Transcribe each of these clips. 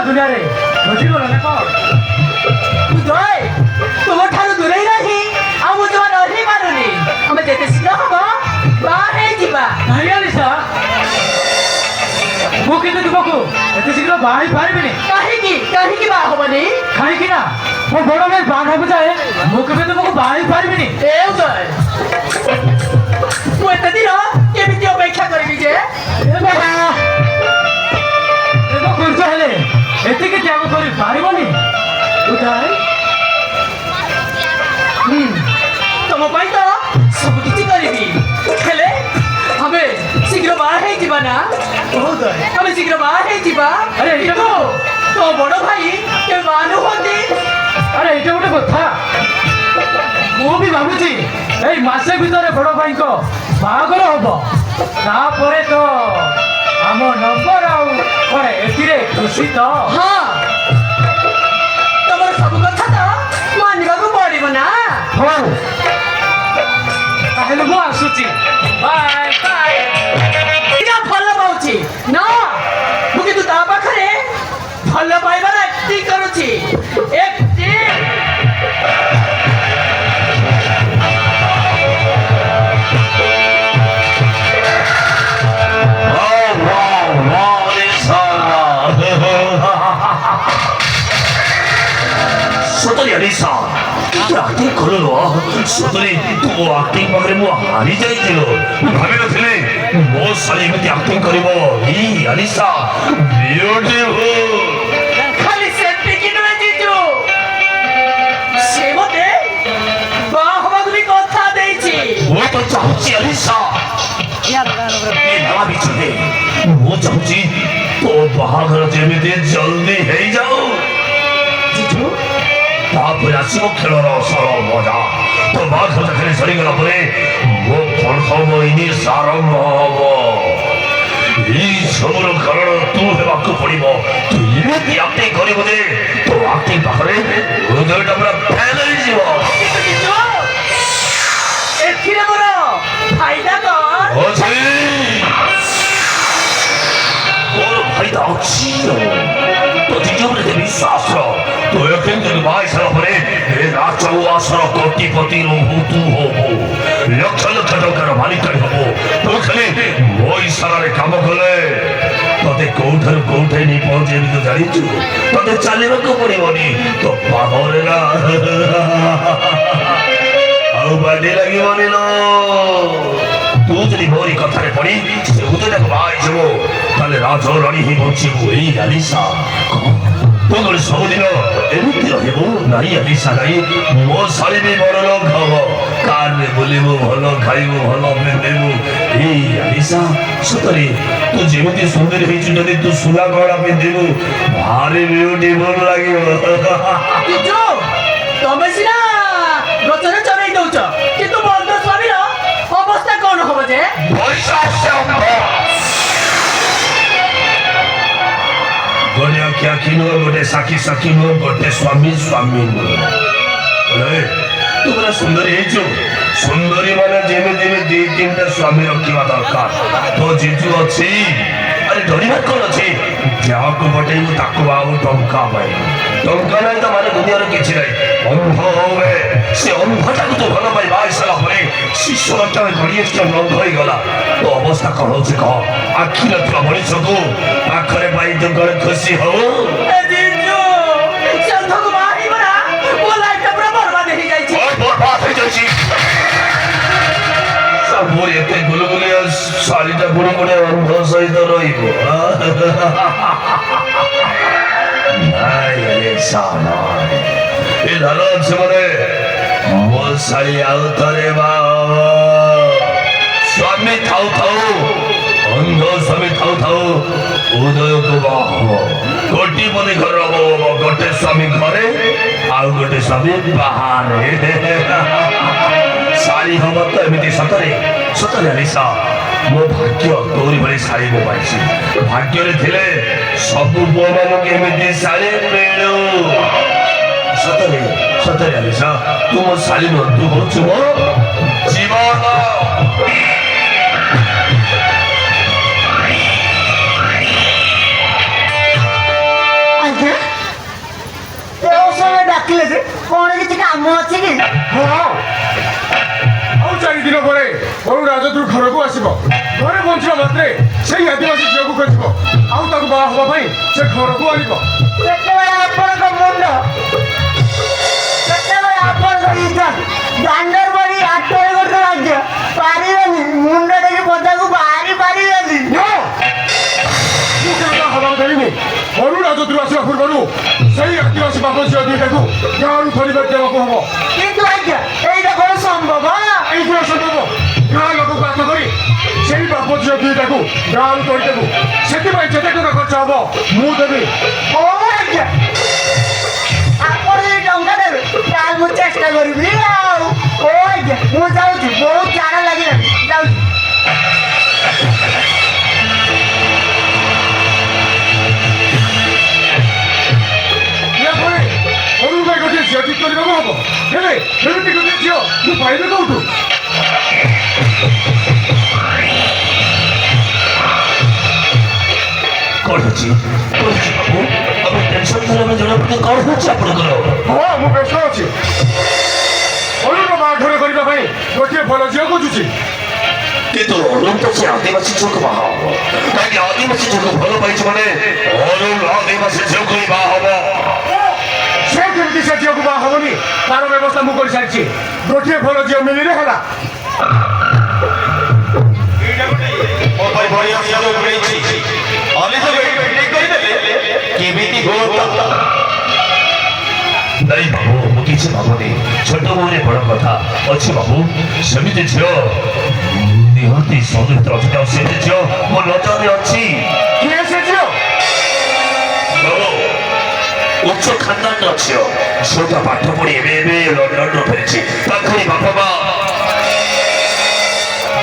ଦୁନିଆରେ ବୁଝିଗଲ ନା କଣ? ତୁମଠାରୁ ଦୂରେଇ ରହି ଆଉ ମୁଁ ଜମା ରହି ପାରୁନି। ଆମେ ଯେତେ ଶୀଘ୍ର ହବ ବାହା ହେଇଯିବା। ନାଇଁ ଆଲିସା, ମୁଁ କିନ୍ତୁ ତୁମକୁ ଏତେ ଶୀଘ୍ର ବାହା ହେଇପାରିବିନି। କାହିଁକି ବାହା ହବନି? କାହିଁକି ନା ମୋ ବଡ ଭାଇ ବାନ୍ଧବ ଯାଏ ମୁଁ କେବେ ତୁମକୁ ବାହା ହେଇପାରିବିନି। ମୁଁ ଏତେ ଦିନ କେମିତି ଅପେକ୍ଷା କରିବି ଯେ? କରୁଛ ହେଲେ ଏତିକି ତ୍ୟାଗ କରିପାରିବନି। ତମ ପାଇଁ ତ ସବୁ କିଛି କରିବି, ହେଲେ ଆମେ ଶୀଘ୍ର ବାହା ହେଇଯିବା ନା? ଆମେ ଶୀଘ୍ର ବାହା ହେଇଯିବା। ଆରେ ତୋ ବଡ ଭାଇ କେବେ ବାହା ନୁହନ୍ତି? ଆରେ ଏଇଟା ଗୋଟେ କଥା। ମୁଁ ବି ଭାବୁଛି ଏଇ ମାସେ ଭିତରେ ବଡ ଭାଇଙ୍କ ବାହାଘର ହବ। ତାପରେ ତ ଆମ ନମ୍ବର ଆଉ କଣ ଏଥିରେ ଖୁସି ତ? ହଁ, ତମର ସବୁ କଥା ତ ମାନିବାକୁ ପଡିବ ନା। ହଉ ତାହେଲେ ମୁଁ ଆସୁଛି। Bye bye. ଭଲ ପାଉଛି ନା, ମୁଁ କିନ୍ତୁ ତା ପାଖରେ ଭଲ ପାଇବାର ଆକ୍ଟିଂ କରୁଛି। ସତରେ ଆଲିସା, ଆକ୍ଟିଂ କଲୁ ସତରେ ତୁ ଆକ୍ଟିଂ ପାଖରେ ମୁଁ ହାରି ଯାଇଥିଲୁ। ମୁଁ ଭାବିନଥିଲି ମୋ ଶାଳୀ ଏମିତି ଆକ୍ଟିଂ କରିବ। Alisa beautiful. ଖାଲି ସେତିକି ନୁହେଁ ଜିଜୁ, ସେ ମତେ ବାହା ହବାକୁ ବି କଥା ଦେଇଛି। ମୁଁ ତ ଚାହୁଁଛି ଆଲିସା, ମୁଁ ଚାହୁଁଛି ତୋ ବାହାଘର ଯେମିତି ଜଲ୍ଦି ହେଇଯାଉ। ତାପରେ ଆସିବ ଖେଳର ଅସଲ ମଜା। ତୋ ବାହାଘର ଖେଳି ସରିଗଲା ପରେ ମୋ ପ୍ରଥମ ଇନିଂସ ଆରମ୍ଭ ହବ। ଏଇ ସବୁର କାରଣ ତୁ ହେବାକୁ ପଡିବ। ତୁ ଏମିତି ଆକ୍ଟିଂ କରିବୁ ଯେ ତୋ ଆକ୍ଟିଂ ପାଖରେ ହୃଦୟଟା ପୁରା ଫେଲ ହେଇଯିବ। ଏଥିରେ ମୋର ଫାଇଦା କଣ ଅଛି? ମୋର ଫାଇଦା ଅଛି। ତୋ ଦ୍ୱିତୀୟ ଉପରେ ବିଶ୍ୱାସ ତୁ କିନ୍ତୁ ବାହା ସାରା ପରେ ରାଜଉଆସର କୋଟିପତି ତୁ ହବୁ। ଲକ୍ଷ ଲକ୍ଷ ଟଙ୍କାର ମାଲିକାରୀ ହବୁ। ତୁ ଖାଲି ମୋ ଇସାରାରେ କାମ କଲେ ତତେ କୋଉଠାରୁ କୋଉଠି ନେଇ ପହଞ୍ଚେଇବି ତୁ ଜାଣିଛୁ? ତତେ ଚାଲିବାକୁ ପଡିବନି। ତୋ ପାଦରେ ନା ଆଉ ବାଡ଼ି ଲାଗିବନି ଲୋ। ତୁ ଯଦି ମୋରି କଥାରେ ପଡି ସେ ଉଦୟକୁ ବାହା ହେଇଯିବୁ ତାହେଲେ ରାଜରାଣୀ ହିଁ ବଞ୍ଚିବୁ। ଏଇ ଆଲିସା ତୁ ଗୋଟେ ସବୁଦିନ ଏମିତି ରହିବୁ। ନାଇଁ ଆଲିସା ନାଇଁ, ମୋ ଶାଳୀ ବି ବଡ ଲୋକ ହବ। କାରରେ ବୁଲିବୁ, ଭଲ ଖାଇବୁ, ଭଲ ପିନ୍ଧିବୁ। ଏଇ ଆଲିସା ସତରେ ତୁ ଯେମିତି ସୁନ୍ଦରୀ ହେଇଛୁ, ଯଦି ତୁ ସୁନା କଳା ପିନ୍ଧିବୁ ଭାରି ବିୟୁଟିଫୁଲ ଲାଗିବ। ତମେ ସିନା ରଚନା ଚଲେଇ ଦଉଛ, କିନ୍ତୁ ବନ୍ଧ ସ୍ୱାମୀର ଅବସ୍ଥା କଣ ହବ ଯେ? ଗୋଟେ ଆଖି ନୁହଁ, ଗୋଟେ ସାକ୍ଷୀ ନୁହଁ, ଗୋଟେ ସ୍ୱାମୀ ନୁହଁ। ତୁ ପୁରା ସୁନ୍ଦରୀ ହେଇଛୁ। ସୁନ୍ଦରୀ ମାନେ ଯେମିତି ଦି ତିନିଟା ସ୍ୱାମୀ ରଖିବା ଦରକାର। ତୋ ଜିଜୁ ଅଛି, ଆରେ ଡରିବାର କଣ ଅଛି? ଯାହାକୁ ପଠେଇବୁ ତାକୁ ଆଉ ଟଙ୍କା ପାଇବୁ। ଟଙ୍କା ନାହିଁ ତ ମାନେ ଦୁନିଆର କିଛି ନାହିଁ। ଅନ୍ଧ ହୁଏ, ସେ ଅନ୍ଧଟାକୁ ତୁ ଭଲ ପାଇ ବାହା ହେଇସାରିଲା ପରେ ଶିଶୁଟା ଗଡ଼ିଏ ନନ୍ଧ ହେଇଗଲା। ତୋ ଅବସ୍ଥା କଣ ହଉଛି କହ? ଆଖି ନଥିବା ମଣିଷକୁ ପାଖରେ ପାଇ ତୁ କଣ ଖୁସି ହଉ? ମୋର ଏତେ ଗୁଲଗୁଲିଆ ଶାଢ଼ୀଟା ପୁଣି ଗୋଟେ ଅନ୍ଧ ସହିତ ରହିବ। ଏ ଧାନ ଅଛି ମାନେ ମୋ ଶାଢ଼ୀ ଆଉ ଥରେ ସ୍ୱାମୀ ଥାଉ ଥାଉ, ଅନ୍ଧ ସ୍ୱାମୀ ଥାଉ ଥାଉ ଉଦୟକୁ ବାହା ହବ। କୋଟିପତି ଘର ହବ। ଗୋଟେ ସ୍ୱାମୀ ଘରେ ଆଉ ଗୋଟେ ସ୍ୱାମୀ ବାହାରେ। ଶାଢ଼ୀ ହବ ତ ଏମିତି ସତରେ ସତରେ ଆଲିସା। ମୋ ଭାଗ୍ୟ ତୋରି ଭଳି ଶାଢ଼ୀ ମୁଁ ପାଇଛି। ଭାଗ୍ୟରେ ଥିଲେ ସବୁ ପୁଅମାନଙ୍କୁ ଏମିତି ଶାଢ଼ୀ ମିଳୁ। ସତରେ ସତରେ ଆଲିସା, ତୁ ମୋ ଶାଢ଼ୀ ନୁହଁ, ତୁ ହଉଛୁ ମୋ ଜୀବନ। ଆଜ୍ଞା ଡାକିଲେ ଯେ କଣ କିଛି କାମ ଅଛି କି? ହଁ ଆଉ 4 ଦିନ ପରେ ବରୁ ରାଜଦୂତ ଘରକୁ ଆସିବ। ଘରେ ପହଞ୍ଚିବା ମାତ୍ରେ ସେଇ ଆଦିବାସୀ ଝିଅକୁ ଖୋଜିବ ଆଉ ତାକୁ ବାହା ହେବା ପାଇଁ ସେ ଘରକୁ ଆଣିବ। ସେତେବେଳେ ଆପଣଙ୍କ ମୁଣ୍ଡ ସେତେବେଳେ ଆପଣଙ୍କ ଇଚ୍ଛା ଦାଣ୍ଡର ବଢି ଆଠରେ ଗୋଟେ ରାଜ୍ୟ ପାରିବେନି ମୁଣ୍ଡ ଟିକେ ପଦାକୁ ବାହାରି ପାରିବେନି। ମୁଁ କେବେ ହବାକୁ ଦେବିନି। ବରୁ ରାଜଦୂତ ଆସିବା ପୂର୍ବରୁ ସେଇ ଆଦିବାସୀ ବାପ ଝିଅ ଦୁଇଟାକୁ ଗାଁରୁ ଧରିବା ଦେବାକୁ ହବ। କିନ୍ତୁ ଆଜ୍ଞା ଏଇଟା କଣ ସମ୍ଭବ? ଏଇଥିରେ ସମ୍ଭବ। ଗାଁ ଲୋକକୁ ଆଠ କରି ସେଇ ବାପ ଝିଅ ଦୁଇଟାକୁ ଗାଁରୁ ଧରିଦେବୁ। ସେଥିପାଇଁ ଯେତେ ଟଙ୍କା ଖର୍ଚ୍ଚ ହବ ମୁଁ ଦେବି। ଓ ଆଜ୍ଞା ଆପଣ ଯଦି ଟଙ୍କା ଦେବେ ତାହେଲେ ମୁଁ ଚେଷ୍ଟା କରିବି ଆଉ। ଓ ଆଜ୍ଞା ମୁଁ ଯାଉଛି, ବହୁତ ଝାଡ଼ା ଲାଗିଲାଣି, ଯାଉଛି। ଏହାପରେ ବରୁ ପାଇଁ ଗୋଟିଏ ଝିଅ ଠିକ୍ କରିବାକୁ ହବ। ହେଲେ ଏମିତି ଗୋଟିଏ ଝିଅ ମୁଁ ପାଇବି କୋଉଠୁ? କଣ ହେଉଛି ବାବୁ? ଆପଣ ଟେନସନ୍ ଧରିବା ପାଇଁ ଜଣାପଡ଼ୁନି। କଣ ହେଉଛି ଆପଣଙ୍କର? ହଁ ମୁଁ ବ୍ୟସ୍ତ ଅଛି। ବରୁର ବାହାଘର କରିବା ପାଇଁ ଗୋଟିଏ ଭଲ ଝିଅ ଖୋଜୁଛି। କିନ୍ତୁ ଅରୁଣ ତ ସେ ଆଦିବାସୀ ଝିଅକୁ ବାହା ହବ। କାହିଁକି ଆଦିବାସୀ ଝିଅକୁ ଭଲ ପାଇଛି ମାନେ ଅରୁଣ ଆଦିବାସୀ ଝିଅକୁ ହିଁ ବାହା ହବ। ସେ କେମିତି ସେ ଝିଅକୁ ବାହା ହବନି ତାର ବ୍ୟବସ୍ଥା ମୁଁ କରିସାରିଛି। ଗୋଟିଏ ଭଲ ଝିଅ ମିଳିଲେ ହେଲା। ନାଇଁ ବାବୁ ମୁଁ କିଛି ଭାବୁନି। ଛୋଟ ବୋଉରେ ବଡ଼ କଥା ଅଛି ବାବୁ। ସେମିତି ଝିଅ ନିହାତି ସୌନ୍ଦର୍ଯ୍ୟ ଅଛି। ଆଉ ସେମିତି ଝିଅ ମୋ ନଜରରେ ଅଛି। କିଏ ସେ ଝିଅ? ବାବୁ ଉଚ୍ଚ ଖାନଦାନର ଝିଅ। ଝିଅଟା ପାଠ ପଢି ଏବେ ଲଣ୍ଡନରୁ ଫେରିଛି। ତାଙ୍କରି ବାପା ମା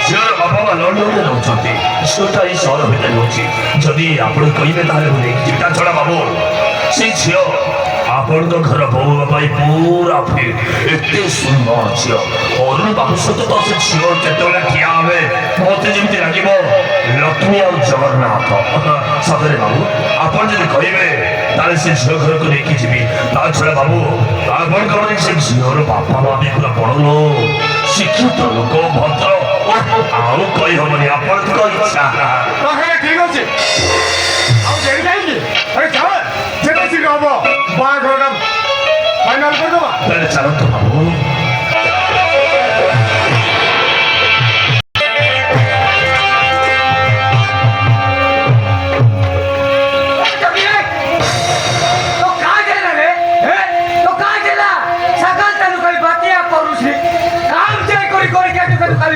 ଝିଅର ବାପା ମା ଲଣ୍ଡନରେ ରହୁଛନ୍ତି। ଝିଅଟା ଏଇ ସହର ଭିତରେ ରହୁଛି। ଯଦି ଆପଣ କହିବେ ତାହେଲେ ମୁଁ ନେଇକି ଯିବି। ତା ଛଡ଼ା ବାବୁ ସେଇ ଝିଅ ଆପଣଙ୍କ ଘର ବୋଉ ପାଇଁ ପୁରା ଫିଟ୍। ଏତେ ସୁନ୍ଦର ଝିଅ। ଅରୁଣ ବାବୁ ସହିତ ତ ସେ ଝିଅ ଯେତେବେଳେ ଠିଆ ହେବେ ମତେ ଯେମିତି ଲାଗିବ ଲକ୍ଷ୍ମୀ ଆଉ ଜଗନ୍ନାଥ। ସତରେ ବାବୁ ଆପଣ ଯଦି କହିବେ ତାହେଲେ ସେ ଝିଅ ଘରକୁ ନେଇକି ଯିବି। ତା ଛଡ଼ା ବାବୁ ଆପଣଙ୍କ ମାନେ ସେ ଝିଅର ବାପା ମା ବି ପୁରା ବଡ଼ ଲୋକ, ଶିକ୍ଷିତ ଲୋକ, ଭଦ୍ର। ଆଉ କହିହବନି ଆପଣଙ୍କ ଇଚ୍ଛା। ତାହେଲେ ଠିକ ଅଛି। ଆଉ ଡେରି କାହିଁକି? ଆରେ ଚାଲ ଯେତେ ଶୀଘ୍ର ହବ ବାହାଘରଟା ଫାଇନାଲ କରିଦେବା। ତାହେଲେ ଚାଲନ୍ତୁ ବାବୁ।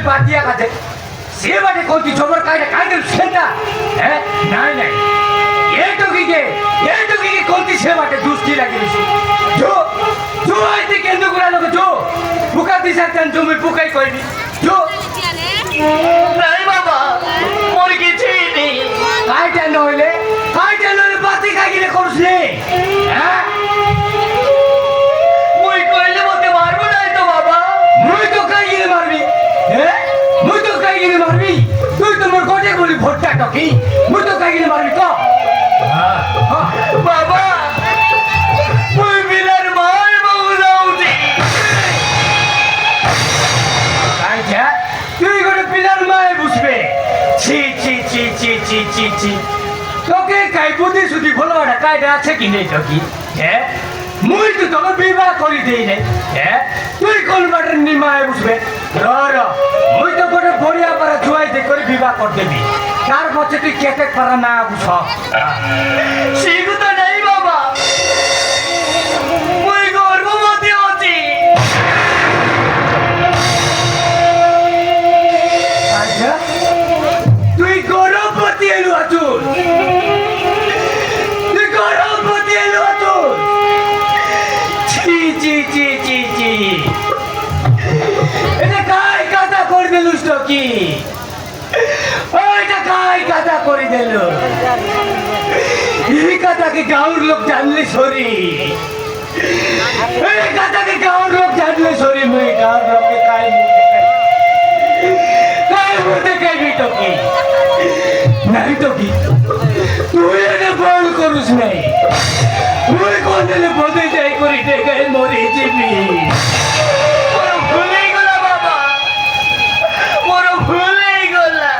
बातिया खाते से बाटे कोणती झोबर काय काय सेंटा नाही नाही ये टोकी कोणती से बाटे दुसरी लागली जो जो आहे ते केंद्र कुराला जो बुका दिसतात जो मी बुकाई कोई जो नाही बाबा मोर କିଛି নেই। काय नहले बाती काय गेले করছলে মুই কইলে মতে মারবো নাই তো বাবা। মুই তো কাই গেলে মারবি মুই তো কাই গেলে মারবি তুই তো মোর কোটে বলি ভোটটা টকি মুই তো কাই গেলে মারবি ক বাবা মুই বিলার মার বাবু যাউছি। আচ্ছা তুই গোটে পিলার মায়ে বুঝবে ছি ছি ছি ছি ছি ছি ছি তোকে কাই বুদ্ধি সুদ্ধি ভোলাটা কায়দা আছে কি নেই টকি মুই তো তোকে বিবাহ করি দেই নাই তুই কোন বাটের নিমায়ে বুঝবে র মুই তো গোটে বড়িয়া পারা জুয়াই দে করে বিবাহ কর দেবি তার পথে তুই কেটে পারা না বুঝ শিখু তো নাই বাবা মুই গর্ভবতী হচ্ছি। আচ্ছা তুই গর্ভবতী এলু আতুল তুই গর্ভবতী এলু আতুল ছি ছি ছি ছি ছি এটা কাই কথা করে দিলুস তো কি ওইটা কাই কথা করে দিল এই কথাকে গাঁর লোক জানলে সরি এই কথাকে গাঁর লোক জানলে সরি মুই গাঁর লোকে কাই মুখে কাই মুখে কাই তো কি নাই তো কি তুই এনে বল করুস নাই তুই কোন দিনে বদে যাই করি টেকাই মরে যাবি মোর ভুলেই গলা বাবা মোর ভুলেই গলা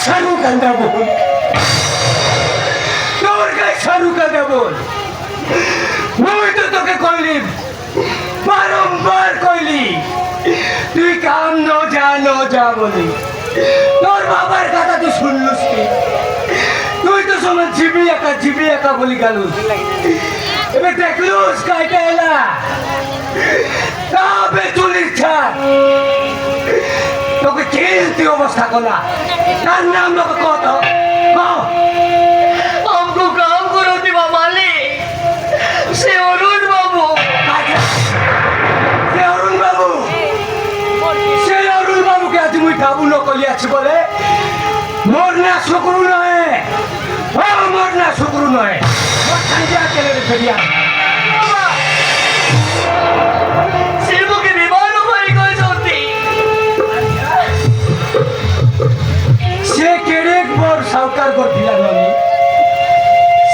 সারু কান্দা বল তোর গায়ে সারু কান্দা বল মুই তো তোকে কইলি বারংবার কইলি তুই কাম ন যা বলি তোর বাবার কথা তুই শুনলুস কি তুই তো সমান জিবি একা বলি গালুস এবার দেখলুস কাইটা এলা তবে চুলির ছাড় তোকে খেলতে অবস্থা কলা তার নাম লোকে কত हमको काम करो दिवा माली से अरुण बाबू সে অরুণ বাবু সেই অরুণ বাবুকে আজ মুই কাবু নকলিয়াছি বলে মোর না শুক্রু নয় ও মোর না শুক্রু নয় কেলে ফেরিয়া शिल्पो के विमान भाई कोई सोती সে কেড়ে বড় সাউকার করছিলাম আমি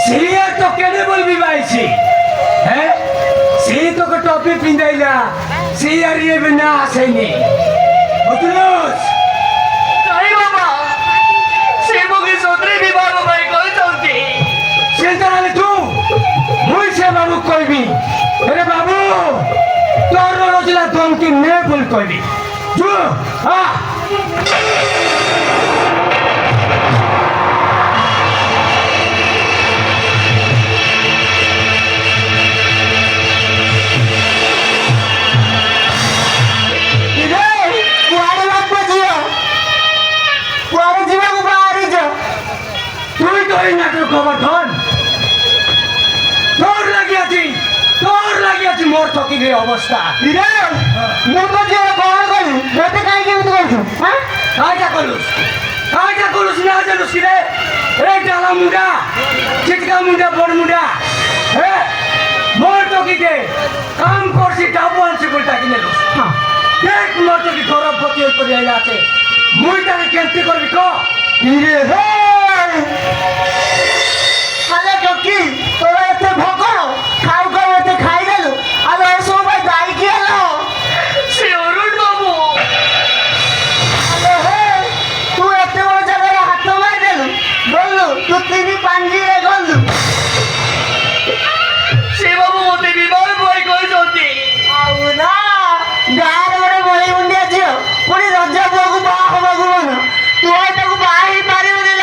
সে আর তো কেড়ে বলবি পাইছি হ্যাঁ সে তোকে টপি পিন্দাইলা সে আর ইয়ে না আসেনি বুঝলুস नहीं बाबा शिल्पो के सोतरे विमान भाई कोई सोती সে তাহলে তুই মুই সে বাবু কইবি আরে বাবু তোর রোজলা দমকি নে বল কইবি তুই କୁଆଡେ ବାପ ଝିଅ କୁଆଡେ ଯିବାକୁ ବାହାରିଛ তুই তো এই নাটোর খবর ধন তোর লাগিয়াছি মোর ঠকির অবস্থা ଇରେ ମୁଁ ତ ଝିଅ କଣ କଲି ମତେ କାହିଁକି ଏମିତି କରୁଛୁ হ্যাঁ কাইটা করুস না জানুস রে এই ডালা মুন্ডা চিটকা মুন্ডা বড় মুন্ডা হ্যাঁ মোর ঠকিতে কাম করছি ডাবু আনছি বলে তাকে নেলুস দেখ মোর ঠকি গরব পতি করে আছে মুই তাকে কেমতি করবি ক ইরে হে